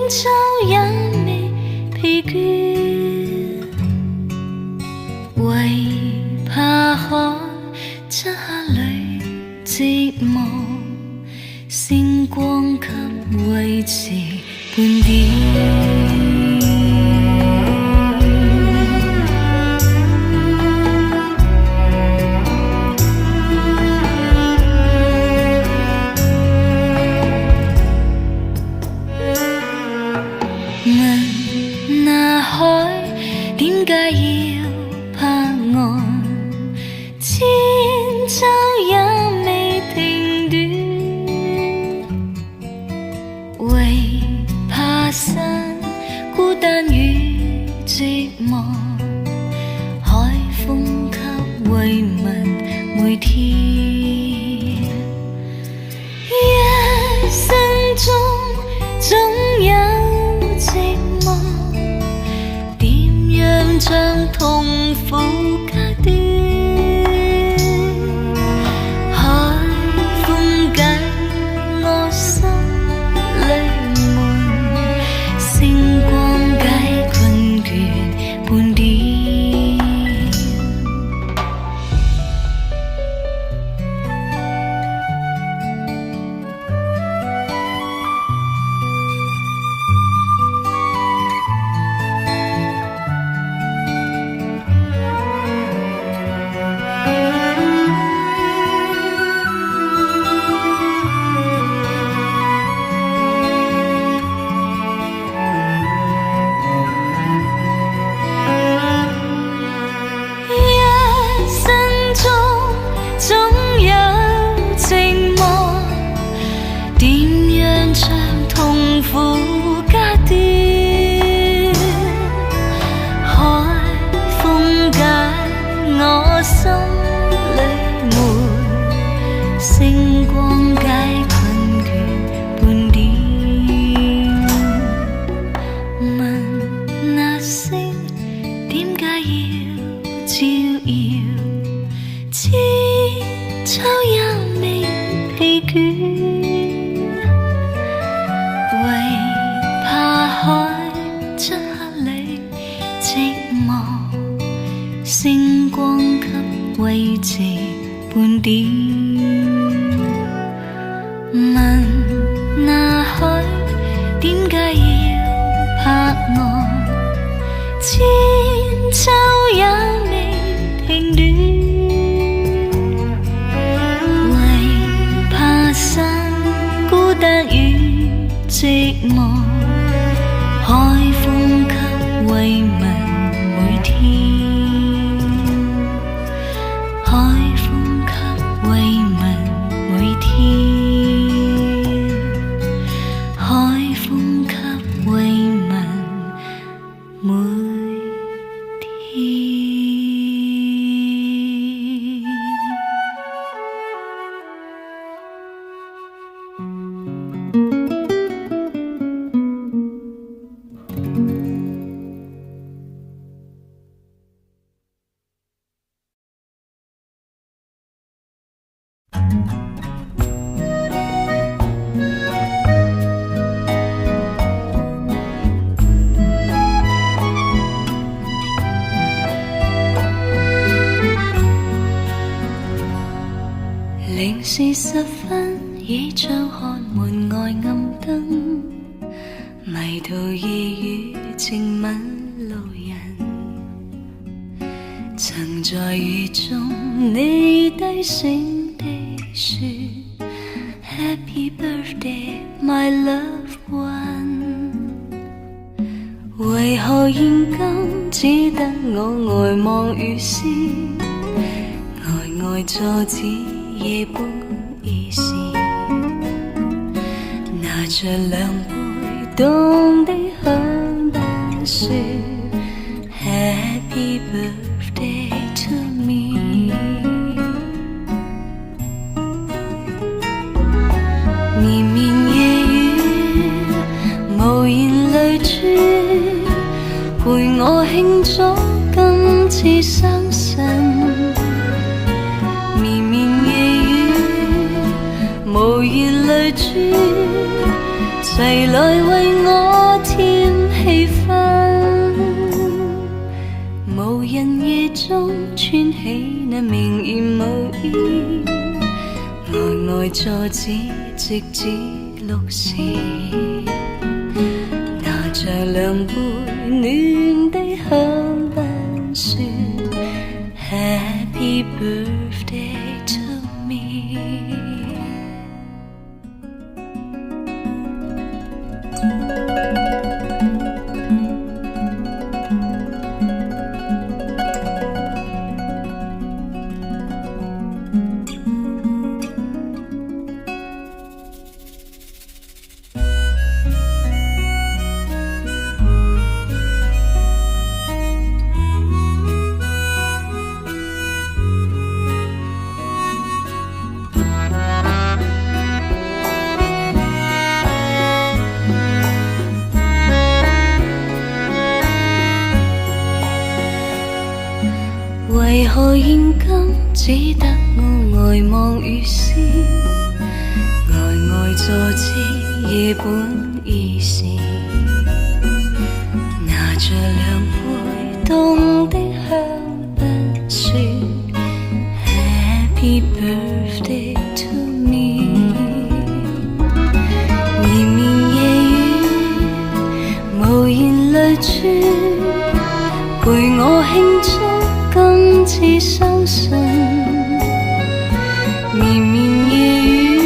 秋也未疲倦，為怕看漆黑裏寂寞，星光給維持半點。將痛苦隔斷，海風緊我心裏門，星光解困倦半點。星光給維持半點，問那海點解要拍岸？千秋也未停斷，為怕山孤單與寂寞，海風給慰問每天。零時10分，倚窗看門外暗燈，迷途夜雨靜吻路人。曾在雨中，你低聲地說 Happy birthday, my loved one。為何現今只得我呆望雨絲，呆呆坐指夜半已是，拿着兩杯凍的香檳說 Happy birthday to me。 綿綿夜雨無言淚珠，陪我慶祝今次生辰。無言淚珠，齊來為我夜中穿起那明言無意，呆呆坐止，直至6時，拿着兩杯暖的香檳說 Happy birthday to me。為何現今只得我呆望雨絲，呆坐至夜半2時，拿着兩杯凍的香檳說 Happy birthday to me。 綿綿夜雨無言淚珠，陪我慶祝今次相信。綿綿夜雨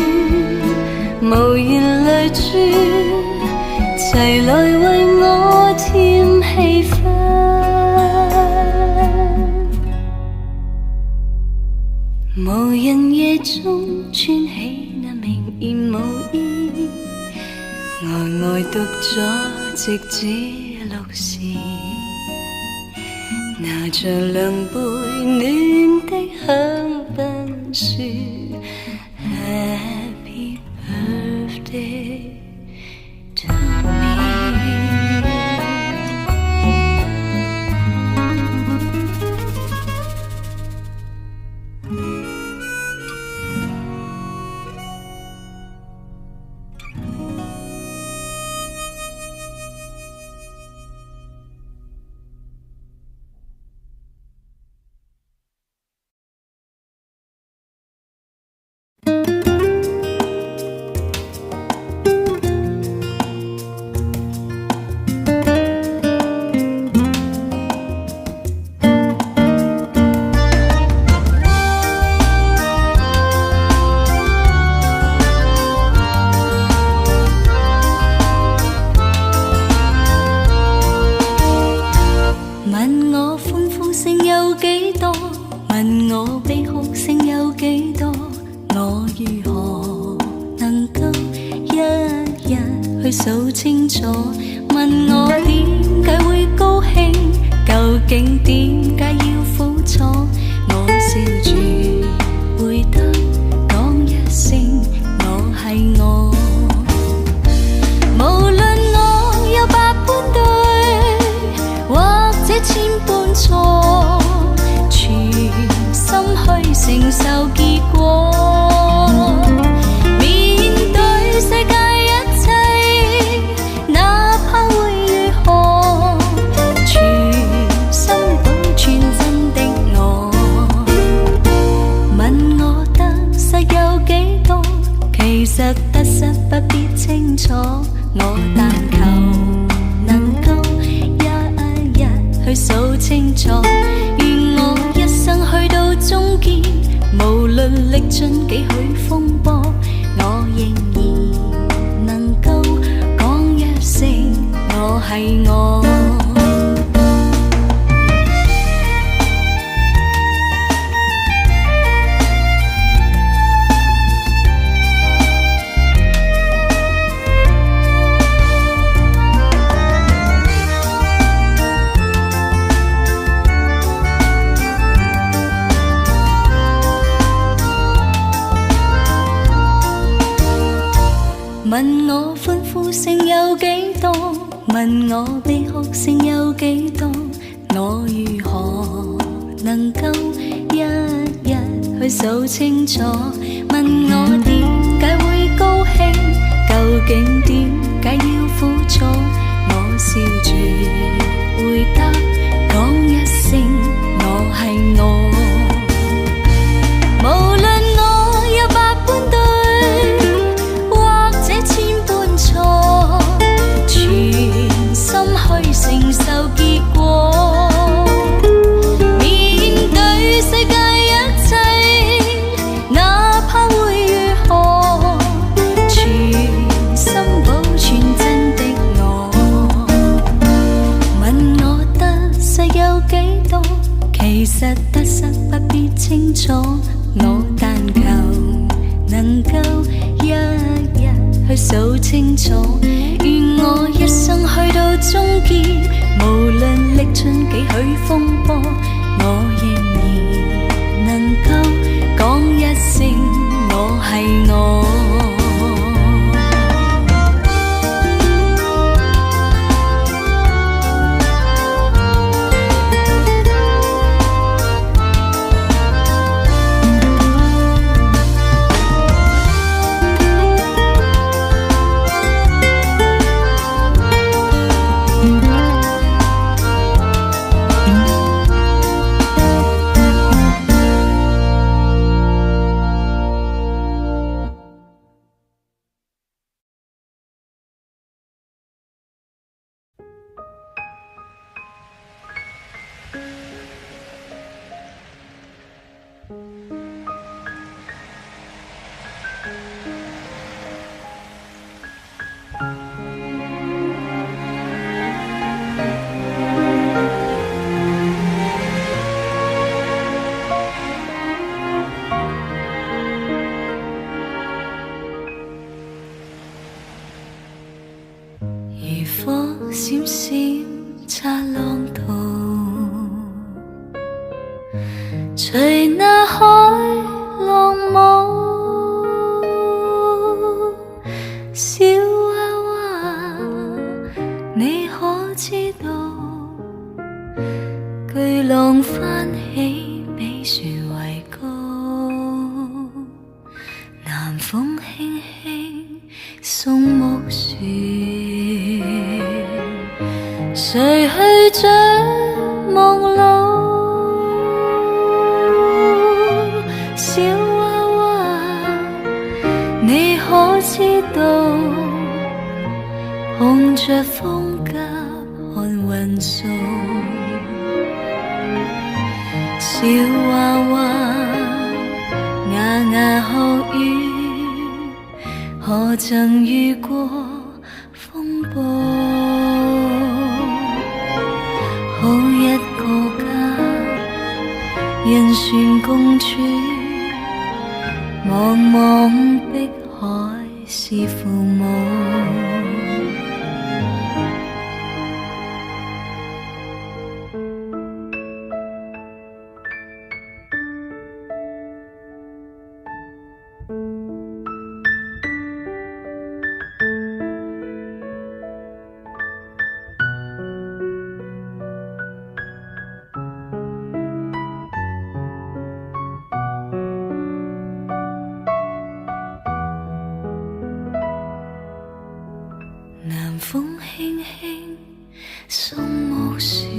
無言淚珠，齊來為我添氣氛。無人夜中穿起那明言無意，呆獨咗直至6時，拿着兩杯暖的香檳說 Happy birthday to me。 問我歡呼聲有幾多，問我悲哭聲有幾多，我如何能夠一日去數清楚？問我點解會高興，究竟點解要苦楚？我笑住回答，講一聲我係我。無論我有百般對，或者千般錯，全心去承受結果。面對世界一切，哪怕會如何，全心保存真的我。問我得失有幾多，其實得失不必清楚，我但求能夠一日去數清楚。願我一生去到終結，無論歷盡幾許風波，我仍然能夠講一聲我係我。問我歡呼聲有幾多，問我悲哭聲有幾多，我如何能夠一日去數清楚？問我點解會高興，究竟點解要苦楚？我笑住回答，講一聲我係我。無論我有百般對，或者千般錯，全心去承受結果。面對世界一切，哪怕會如何，全心保存真的我。問我得失有幾多，其實得失不必清楚，我但求能夠一日去數清楚。願我一生去到終結，無論歷盡幾許風波，我仍然能夠講一聲我係我。閃閃擦浪濤，隨那海浪舞。小娃娃，你可知道，巨浪翻起比船為高，南風輕輕送木船。誰去將夢路？小娃娃，你可知道？碰着風急看雲數。小娃娃，牙牙學語，何曾遇過風暴？好一個家，人船共處，茫茫碧海是父母。南風輕輕送木船，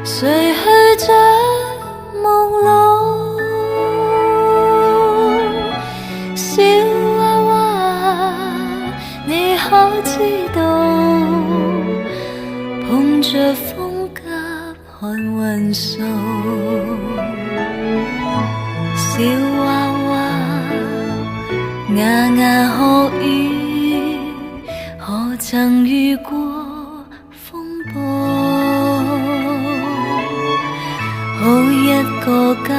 誰去將夢路？小娃娃，你可知道？碰着風急看雲數。小娃娃，牙牙學語，何曾遇過風暴？好一個家，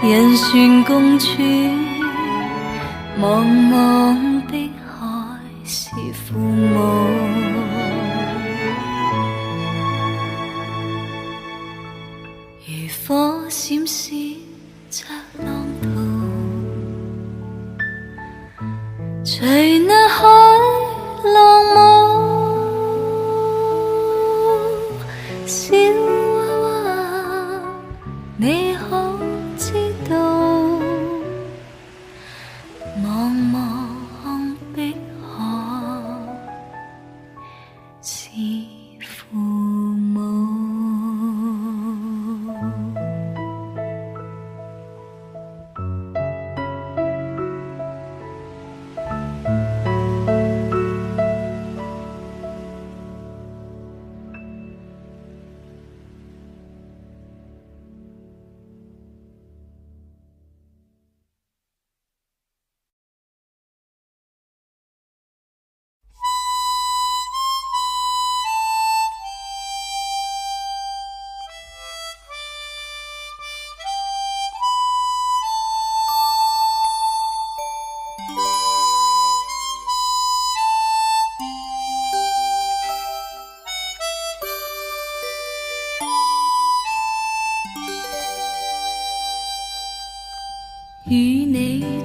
人船共處，茫茫碧海是父母。如火閃閃擦浪濤，隨那海浪舞。小娃娃，你可知道？茫茫碧海是父母。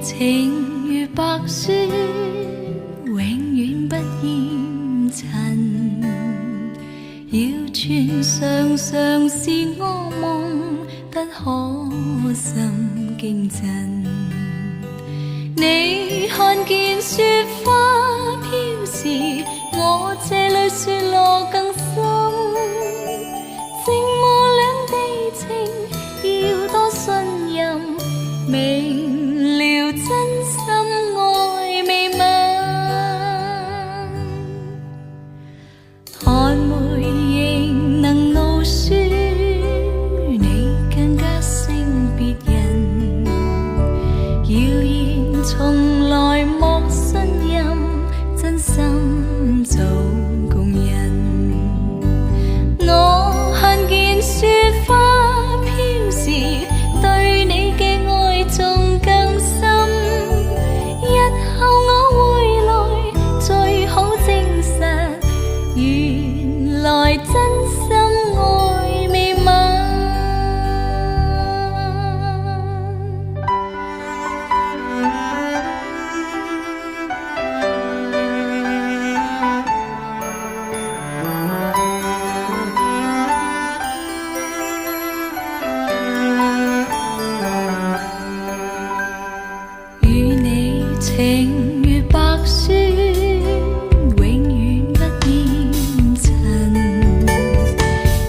情如白雪，永遠不厭塵。謠傳常常是噩夢，不可心驚震。你看見雪花飄時，我這裏雪落更深。寂寞兩地情，要多信任。明了真心愛未泯，寒梅仍能傲雪，你更加勝別人。謠言從來莫信任，真心做共人。我看見雪花飄時，對你嘅愛仲更深。日後我回來，最好證實，原來真心愛未泯。與你情如白雪，永遠不厭塵。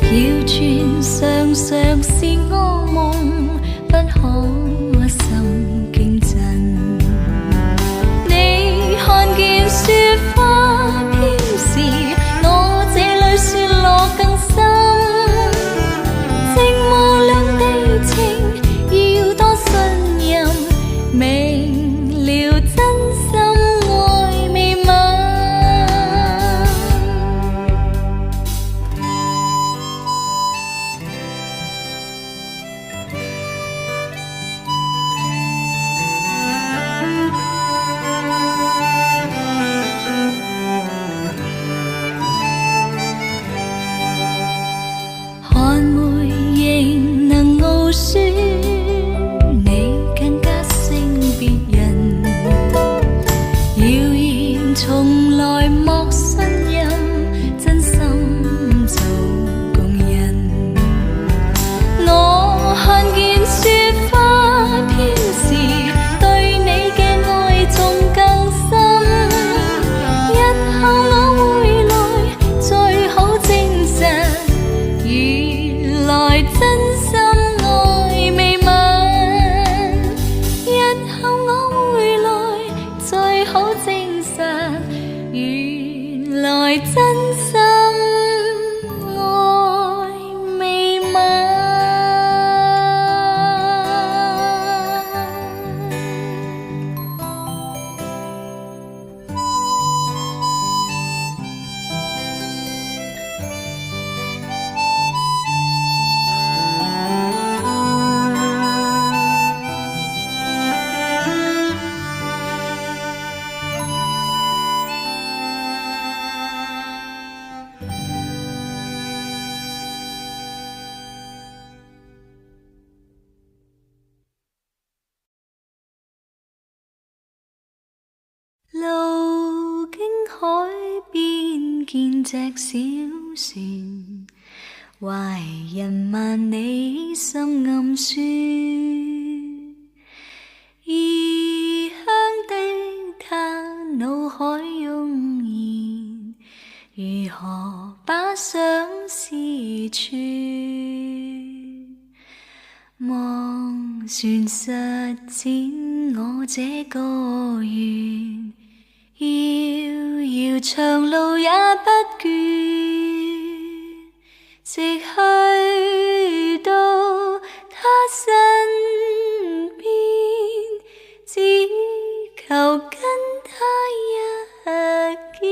謠傳常常是噩夢，不可心驚震。你看見雪花飄時，我這裏雪落更深。寂寞兩地情，要多信任。明了真心愛未泯，寒梅仍能傲雪，你更加勝別人。謠言從來莫信任，真心做共人。我看見雪花飄時，對你嘅愛仲更深。日後我回來，最好證實，原來真心愛未泯。日後我回來，最好證實，原來真心愛未泯。路經海邊見隻小船，懷人萬里心暗酸。異鄉的他腦海湧現，如何把相思串？望船實踐我這個願，遙遙長路也不倦，直去到他身邊，只求跟他一見。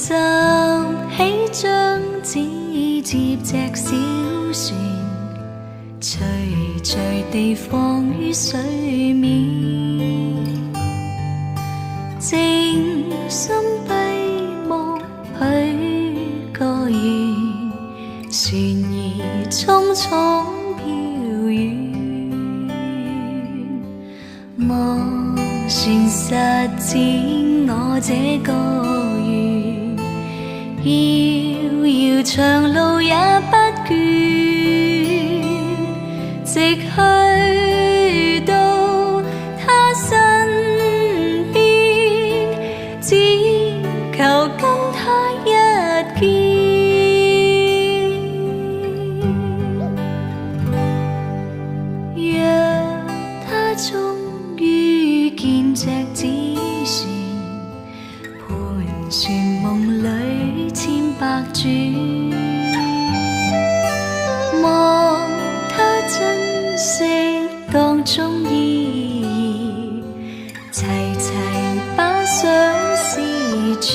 拾起張紙接隻小船，徐徐地放於水面，靜心閉目許個願，船兒匆匆飄遠，望船實踐我這個願，遙遙長路也不倦，直去到他身邊，只求跟他一見。若他終於見隻紙船，盤旋夢裏千百轉，望他珍惜當中意義，齊齊把相思傳。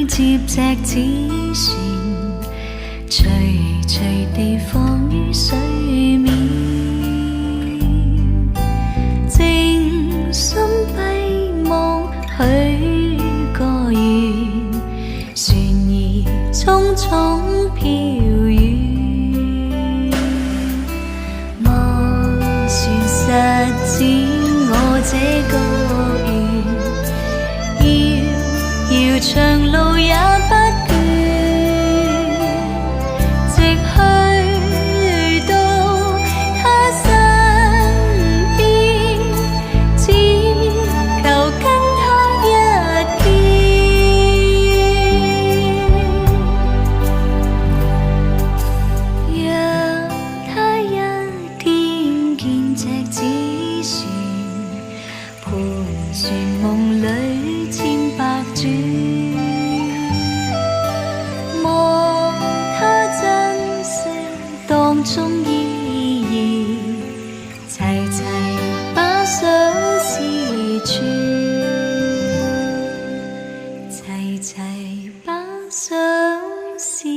接隻紙船，徐徐地放於水面，靜心閉目許個願，船兒匆匆飄遠，望船實踐我這個願，遙遙長路也不倦，直去到他身邊，只求跟他一見。若他一天見隻紙船，盤旋夢裏千百轉，當中意義，齊齊把相思傳，齊齊把相思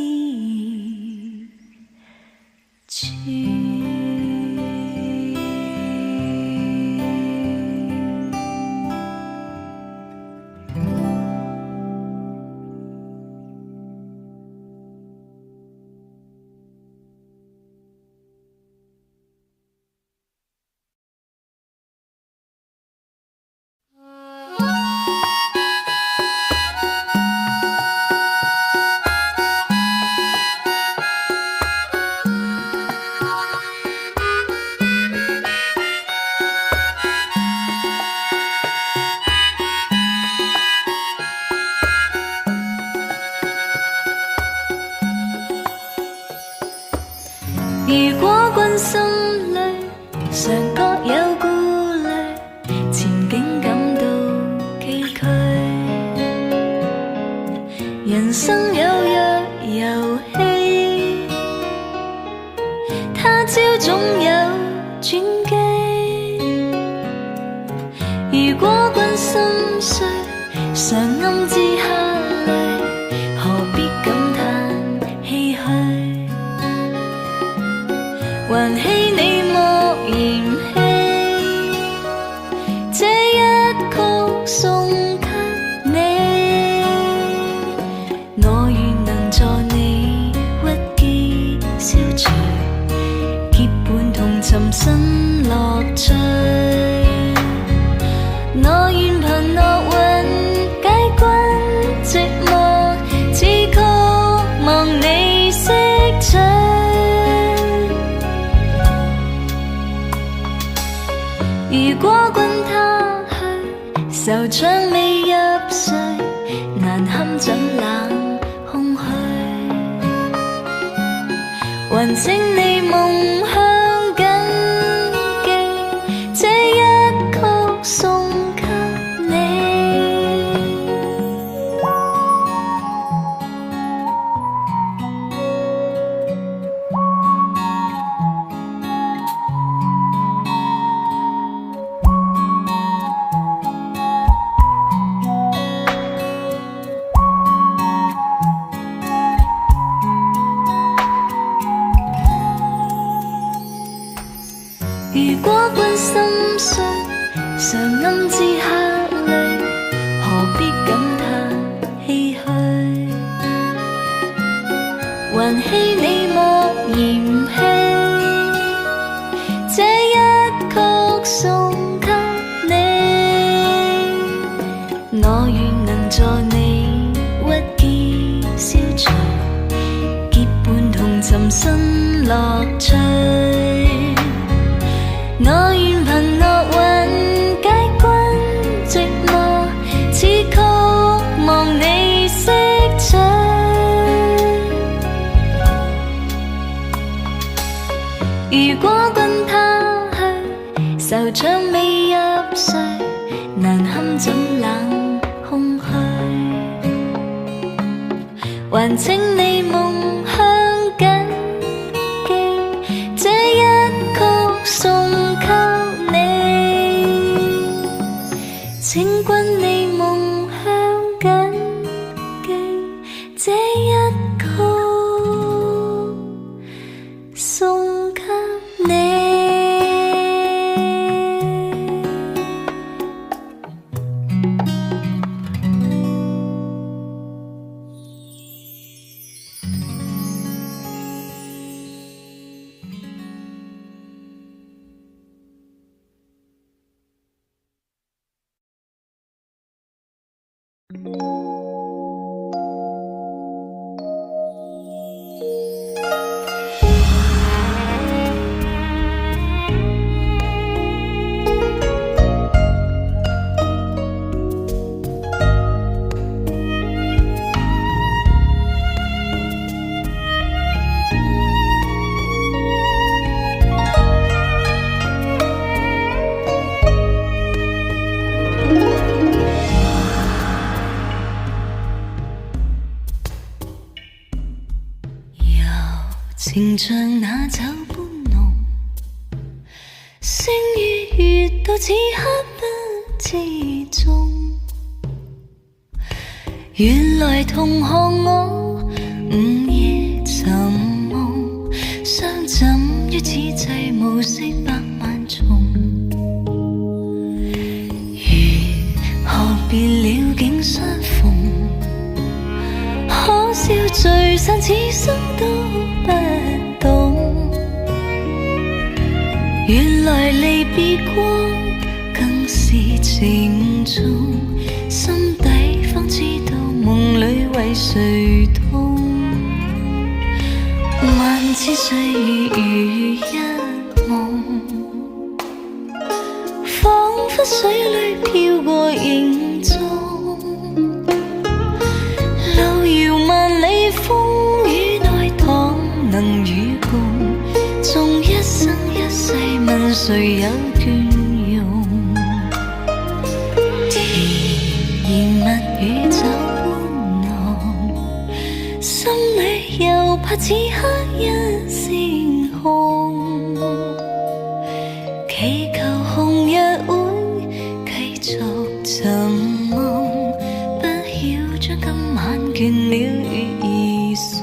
傳。如果君心裏常各有顧慮，前景感到崎嶇，人生有若遊戲，他朝總有轉機。如果君心碎，常暗自下淚，何必感嘆唏噓？還希你莫嫌棄，這一曲送給你。我願能助你鬱結消除，結伴同尋新樂趣。我願憑樂韻解君寂寞，此曲望你識取。如果君他去，愁像未入睡，難堪怎冷空虛，還請你夢向緊記，這一曲送給你。如果關心碎，常暗自客淚，何必感嘆唏噓？還希你莫嫌棄，這一曲送給你。我願能助你鬱結消除，結伴同尋新樂趣。我願憑樂韻解君寂寞，此曲望你識取。如果君他去，愁腸未入睡，難堪怎冷空虛，還請你夢向緊記，這一曲送請君你夢向緊記，這一曲送給你。情像那酒般濃，星與月到此刻不自重。原來同行我午夜尋夢，相枕於此際無色百萬重。如何別了竟相逢，可笑聚散此生都不懂，原來離別光更是情重，心底方知道夢裏為誰痛。萬次歲月如一夢，彷彿水裏飄過影蹤，路遙萬里風雨內倘能與共，縱一生一世問誰有倦容。甜言蜜語酒般濃，心裏又怕此刻一聲空，祈求紅日會繼續尋夢，不曉將今晚倦了月兒送。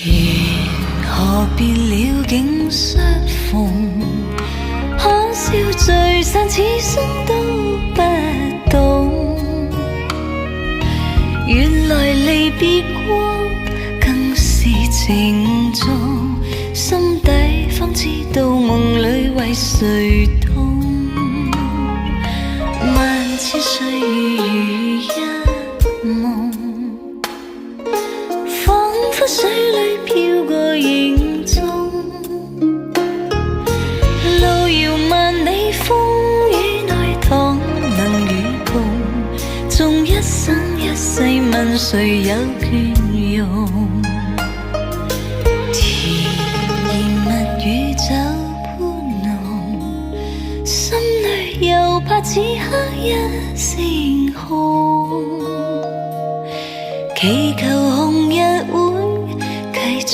如何別了竟相逢，可笑聚散此生都不懂，原來離別過更是情重，心底方知道夢裏為誰痛，萬千歲月如一夢，仿佛水裏飄過影蹤，路遙萬里風雨內倘能與共，縱一生一世問誰有權用，甜言蜜語酒盤濃，心裏又怕此刻一聲空，祈求紅日會繼續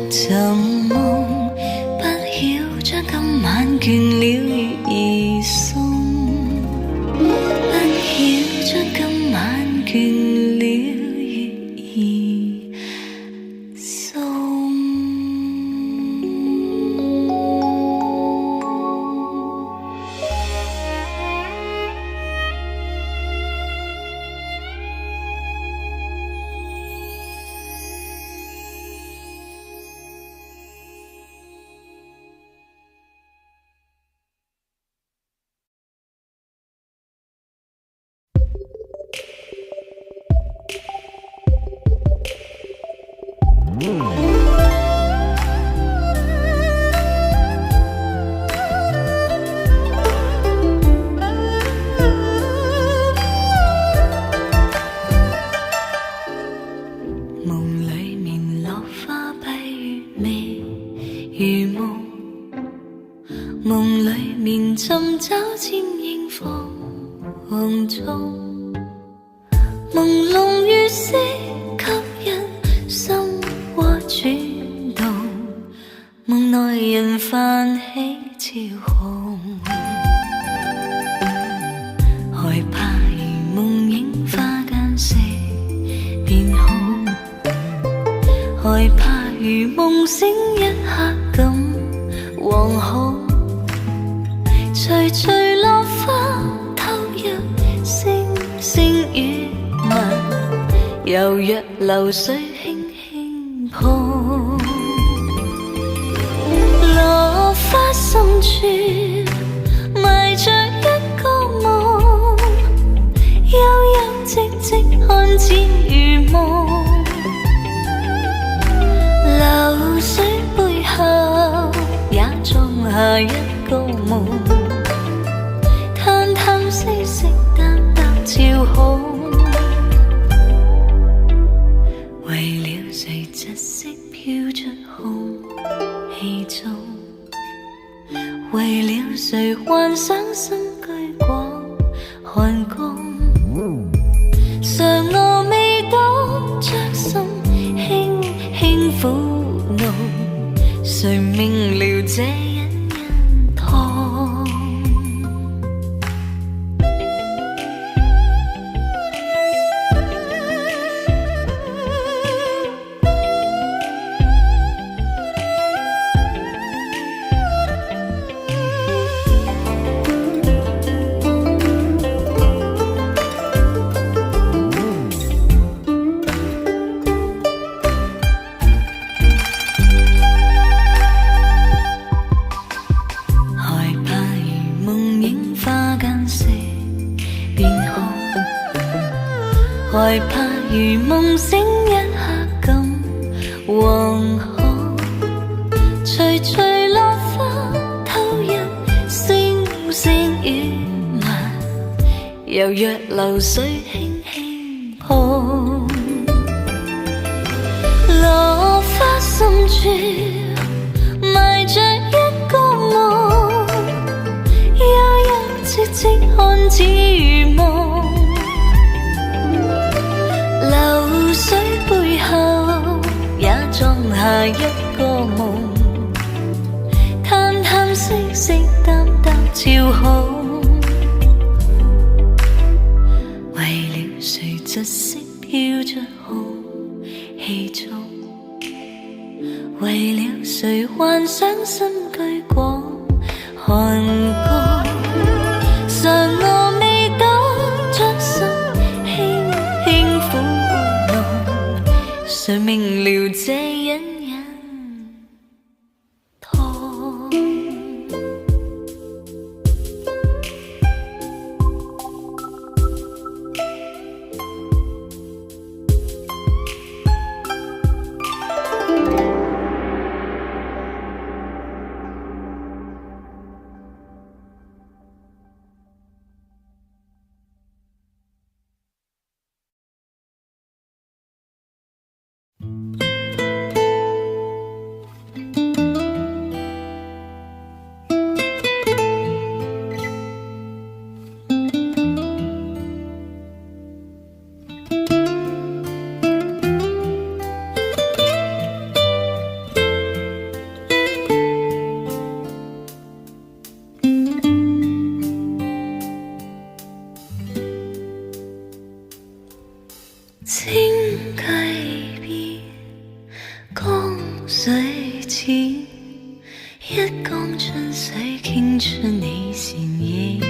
尋夢，不曉將今晚倦了月兒送，不曉將今晚倦了月兒送。夢裏面落花閉月微如夢，夢裏面尋找剪影放中，朦朧月色吸引心窩轉動，夢內人泛起潮紅，害怕如夢影花間色變紅，害怕如夢醒一刻咁惶恐，徐徐落花偷入星星與蜜，柔若流水輕輕碰，落花深處埋着一個夢，悠悠寂寂看似如夢，流水背後也裝下一個夢，淡淡色色淡淡潮紅，為了誰窒息飄出空氣中，為了誰幻想身居廣寒宮，常我未懂着心輕輕撫弄，誰明了這隱隱痛。害怕如夢醒一刻咁惶恐，徐徐落花偷入星星與蜜，柔若流水輕輕碰，落花深處埋着一個夢，悠悠寂寂看似如夢，流水背後也裝下一個夢，淡淡色色淡淡潮紅，為了誰窒息飄出空氣中，為了誰幻想新居廣韓國，常我未打着心輕輕撫弄，誰明了這隱隱痛。請繼變，江水淺，一江春水傾出你倩影。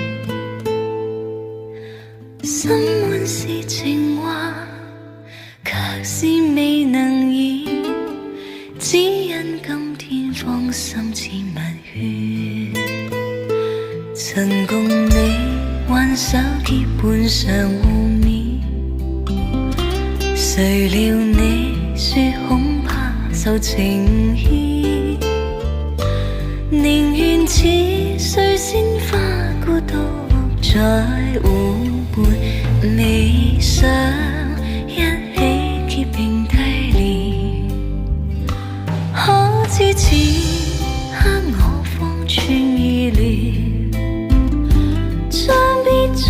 心滿是情話，卻是未能言，只因今天芳心似蜜血。曾共你挽手結伴上湖面，誰料你說恐怕受情牽，寧願似水仙花孤獨在湖畔，未想一起結並蒂蓮。可知此刻我方寸意亂，將別終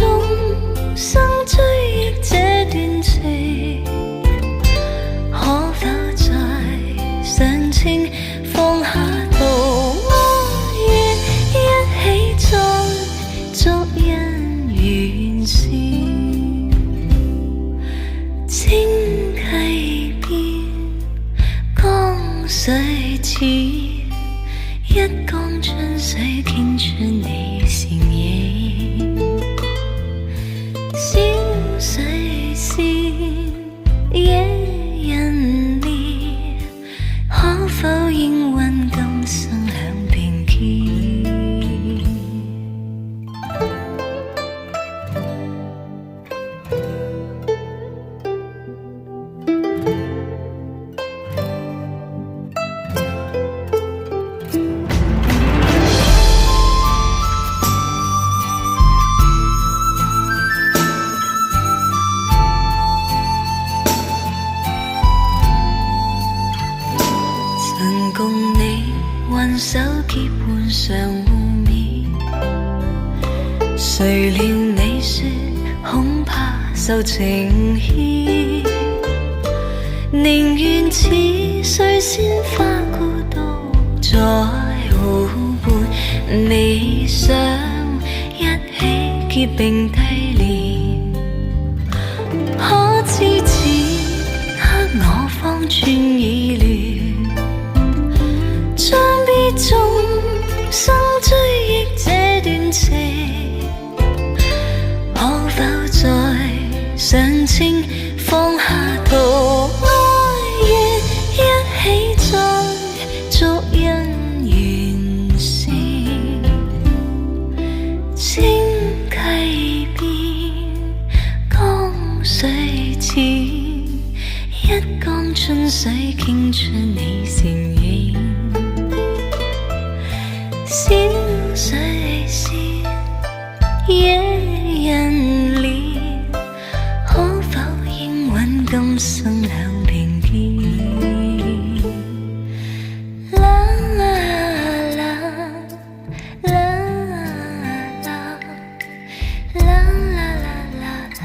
生追憶這段情，可否再上清放下圖愛，願一起再作姻緣線。請繼變，江水淺，一江春水傾出你倩影。小水仙野人憐，可否應允今生兩並肩。曾共你挽手結伴上湖面，誰料你說恐怕受情牽，寧願似水仙花孤獨在湖畔，未想一起結並蒂蓮。可知此刻我方寸已亂，將別終生追憶這段情，可否再上清放下圖愛，願一起再作姻緣線。請繼變，江水淺，一江春水傾出你倩影。小水仙野人憐，可否應允今生兩並肩。啦啦啦啦啦啦啦啦啦啦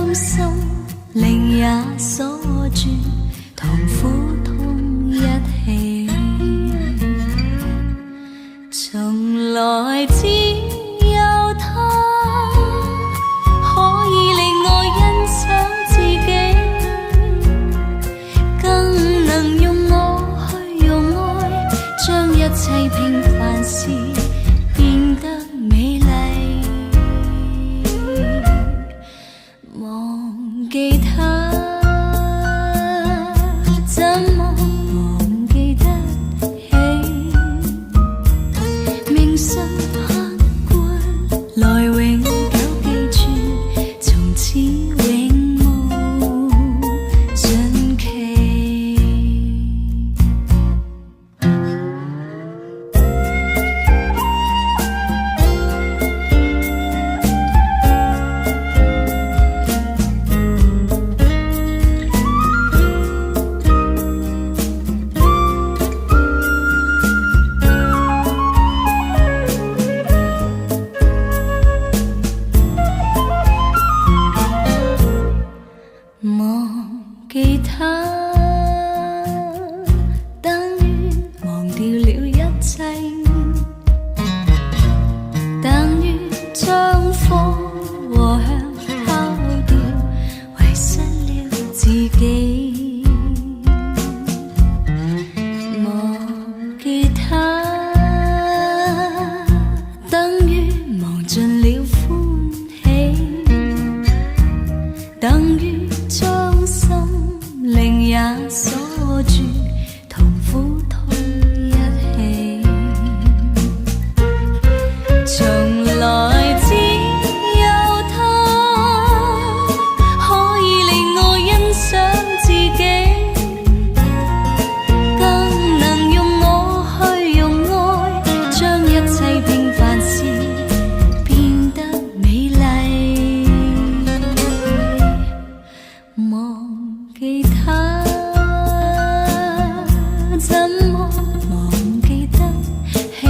將心靈也鎖住，同苦痛一起。從來只有他可以令我欣賞自己，更能用我去用愛，將一切平凡事變得美麗。忘記他，怎麼忘記得起？銘心刻骨，來永久記住，從此永無盡期。忘記他，等於忘掉了一切，等於將火和香拋掉，遺失了自己。忘記他，等於忘盡了歡喜，等於將心靈也鎖住，同苦痛一起。從來只有他可以令我欣賞自己，更能用我去用愛，將一切平凡事變得美麗。忘記他，怎麼忘記得起？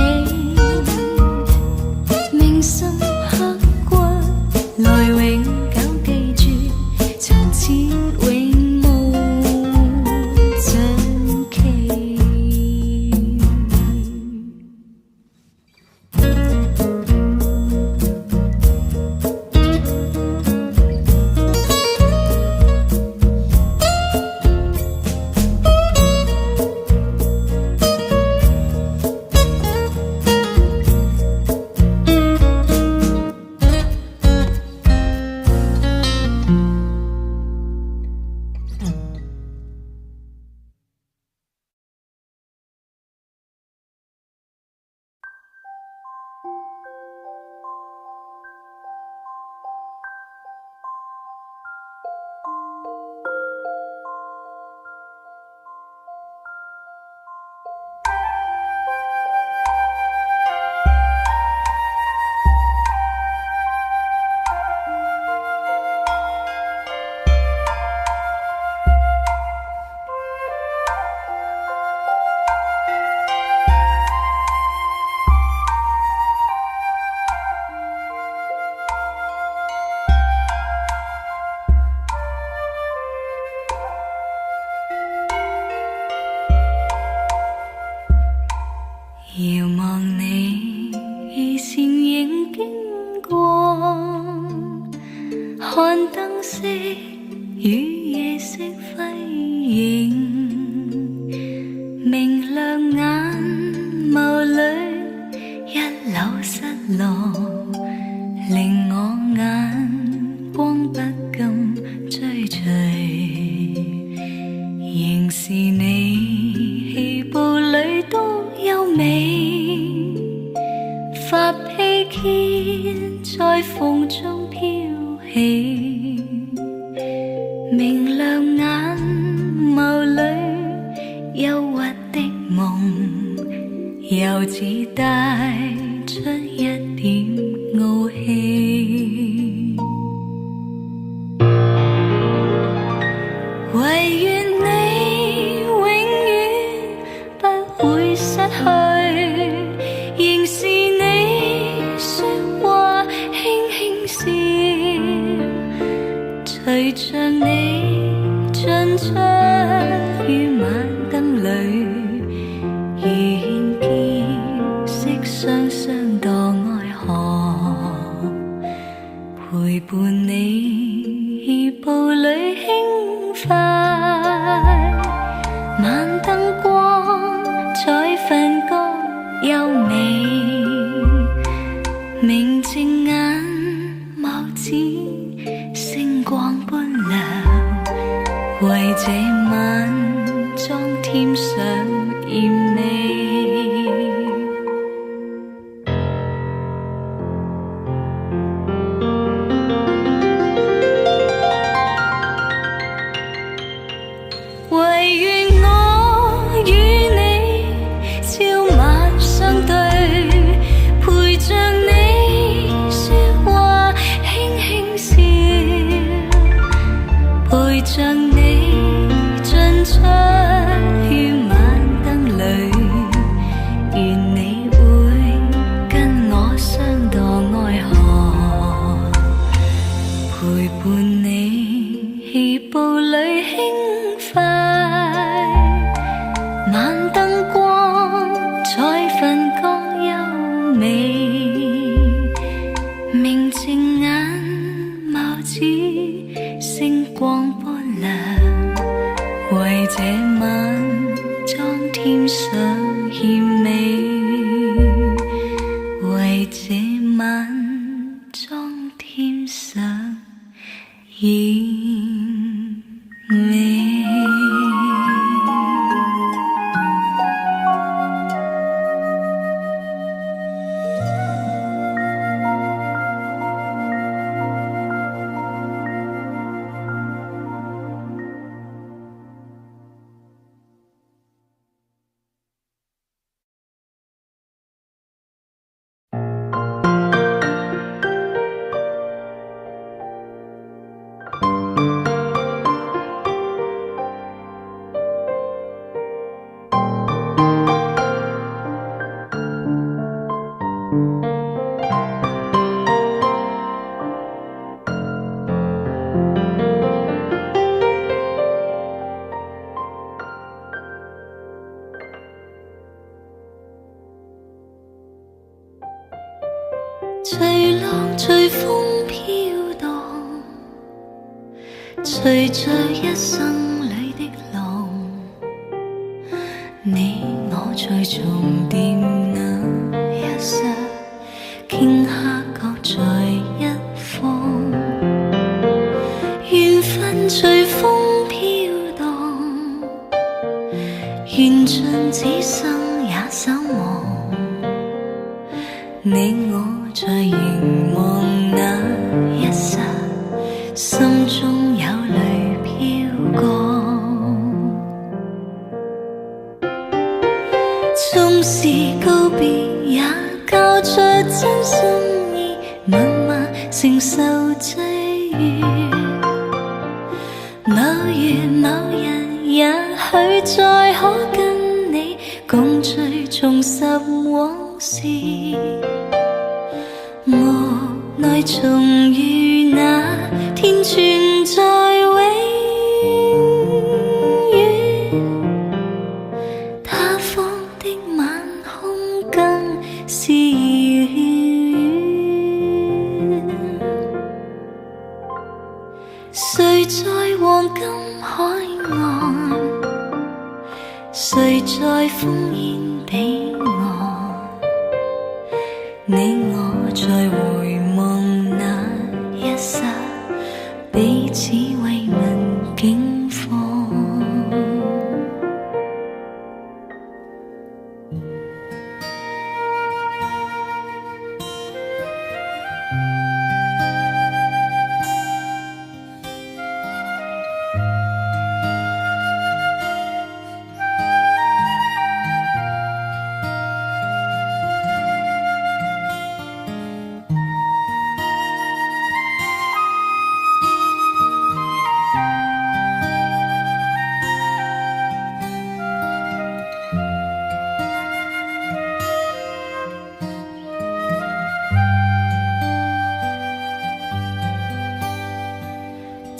銘心刻骨，來永久記住，從此永無盡期。遙望你倩影經過，看燈飾與夜色輝映，明亮眼眸裏一縷失落，令我眼光不禁追隨，仍是你氣步裏多優美，發披肩在風中飄起，明亮眼眸裏憂鬱的夢，又似帶出一點傲氣。唯願你永遠不會失去，仍是你說話輕輕笑，隨陪着你進出於晚燈裏，願見識雙雙墮愛河，陪伴你步履輕快，晚燈光彩分割優美，明淨眼眸子星光般亮，為這晚裝添上豔美。唯願我與你朝晚相對，陪着你說話輕輕笑，陪着你進出於晚燈裏，願你會跟我相墮愛河，陪伴你步履輕快，晚燈光彩分割優美，明淨眼眸子星光般亮，為這晚裝添上豔美，為這晚裝添上豔美。隨浪隨風飄蕩，隨着一生裏的浪，你我在重疊那一剎，頃刻各在一方，緣分隨風飄蕩，緣盡此生也守望，你我在凝望那一剎，心中有淚飄降，縱是告別也交出真心意，默默承受際遇，某月某日也許再可跟你共聚重拾往事，無奈重遇那天存在永遠，他方的晚空更是遙遠，誰在黃金海岸，誰在烽煙彼岸，你我在回望那一剎，彼此慰問境況。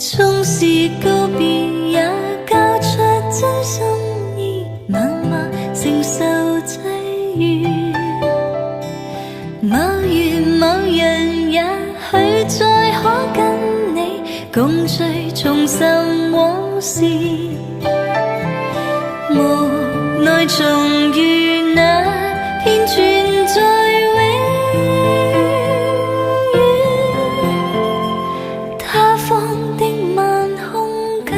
縱是告別也交出真心意，默默承受際遇。某月某人也許再可跟你共聚重拾往事，無奈重遇那片存在永遠，他方的晚空更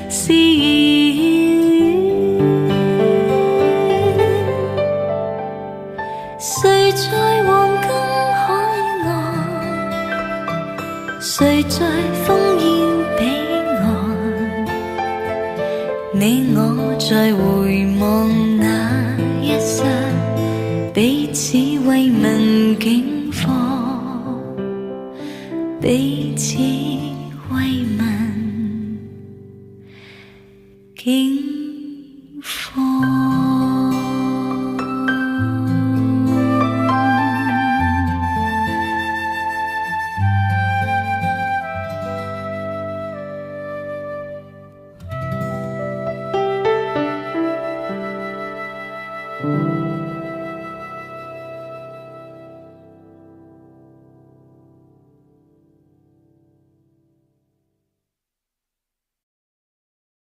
是遙遠。誰在黃金海岸，誰在烽煙彼岸，你我在回望那一剎，彼此慰問境況，彼此慰問境況。